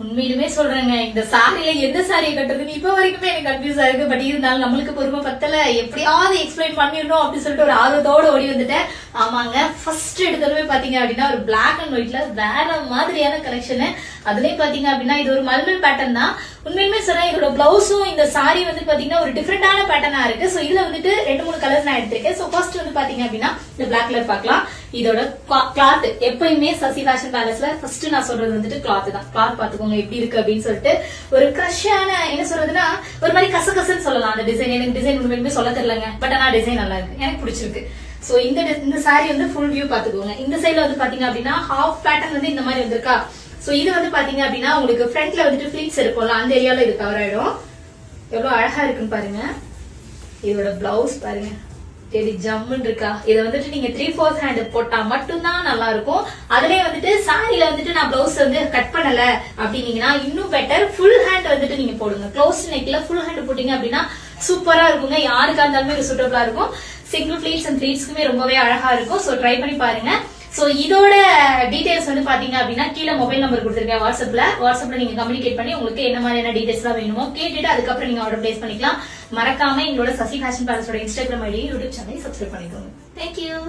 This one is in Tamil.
உண்மையிலுமே சொல்றேங்க, இந்த சாரியில எந்த சாரியை கட்டுறதுன்னு இப்ப வரைக்குமே எனக்கு கன்ஃபியூஸா இருக்கு. பட் இருந்தாலும் நம்மளுக்கு பொறுமை பத்தல, எப்படியாவது எக்ஸ்பிளைன் பண்ணிடணும் அப்படின்னு சொல்லிட்டு ஒரு ஆர்வத்தோட ஓடி வந்துட்டேன். ஆமாங்க, ஃபர்ஸ்ட் எடுத்ததுமே பாத்தீங்க அப்படின்னா ஒரு பிளாக் அண்ட் ஒயிட்ல வேற மாதிரியான கலெக்ஷன். அதுலயும் பாத்தீங்க அப்படின்னா இது ஒரு மல்மல் பேட்டர்ன் தான். உண்மையுமே சொன்னா இதோட பிளவுஸும் இந்த சாரி வந்து பாத்தீங்கன்னா ஒரு டிஃபரெண்டான பேட்டர்னா இருக்கு. சோ இதுல வந்துட்டு 2-3 கலர்ஸ் நான் எடுத்திருக்கேன். சோ ஃபர்ஸ்ட் வந்து பாத்தீங்க அப்படின்னா இந்த பிளாக் கலர் பாக்கலாம். இதோட கிளாத் எப்பயுமே சசி ஃபேஷன் பேலஸ்ல ஃபர்ஸ்ட் நான் சொல்றது வந்துட்டு கிளாத் தான். கிளாத் பாத்துக்கோங்க எப்படி இருக்கு அப்படின்னு சொல்லிட்டு. ஒரு கிரஷான என்ன சொல்றதுன்னா ஒரு மாதிரி கசகசன்னு சொல்லலாம் அந்த டிசைன். எனக்கு டிசைன் உண்மையுமே சொல்ல தெரியலங்க, பட் ஆனா டிசைன் நல்லா இருக்கு, எனக்கு பிடிச்சிருக்கு. சோ இந்த சாரி வந்து ஃபுல் வியூ பாத்துக்கோங்க. இந்த சைட்ல வந்து பாத்தீங்க அப்படின்னா ஹாஃப் பேட்டர்ன் வந்து இந்த மாதிரி வந்திருக்கா. சோ இது வந்து பாத்தீங்க அப்படின்னா உங்களுக்கு ஃப்ரண்ட்ல வந்துட்டு ஃபிளீட்ஸ் இருக்கும்ல, அந்த ஏரியால இது கவர் ஆயிடும். எவ்வளவு அழகா இருக்குன்னு பாருங்க. இதோட பிளவுஸ் பாருங்க, தேடி ஜம்முன்னு இருக்கா. இதை வந்துட்டு நீங்க 3/4 ஹேண்ட் போட்டா மட்டும்தான் நல்லா இருக்கும். அதுலயே வந்துட்டு சாரியில வந்துட்டு நான் பிளவுஸ் வந்து கட் பண்ணல அப்படின்னீங்கன்னா இன்னும் பெட்டர். ஃபுல் ஹேண்ட் வந்துட்டு நீங்க போடுங்க. க்ளோஸ் நெக்ல ஃபுல் ஹேண்ட் போட்டீங்க அப்படின்னா சூப்பரா இருக்குங்க. யாருக்கா இருந்தாலுமே ஒரு சூட்டபிளா இருக்கும். சிங்கிள் ஃபிளீட்ஸ் அண்ட் ஃபிளீட்ஸ்க்குமே ரொம்பவே அழகா இருக்கும். சோ ட்ரை பண்ணி பாருங்க. சோ இதோட டீடைல்ஸ் வந்து பாத்தீங்க அப்படின்னா கீழே மொபைல் நம்பர் கொடுத்துருக்கேன் வாட்ஸ்அப்ல நீங்க கம்யூனிகேட் பண்ணி உங்களுக்கு என்ன மாதிரியான டீடைல்ஸ் எல்லாம் வேணுமோ கேட்டுட்டு அதுக்கப்புறம் நீங்க ஆர்டர் பிளேஸ் பண்ணிக்கலாம். மறக்காம எங்களோட சசி ஃபேஷன் பேலஸோட இன்ஸ்டாகிராம் ஐடி யூடியூப் சேனலை சப்ஸ்கிரைப் பண்ணிக்கோங்க. தேங்க்யூ.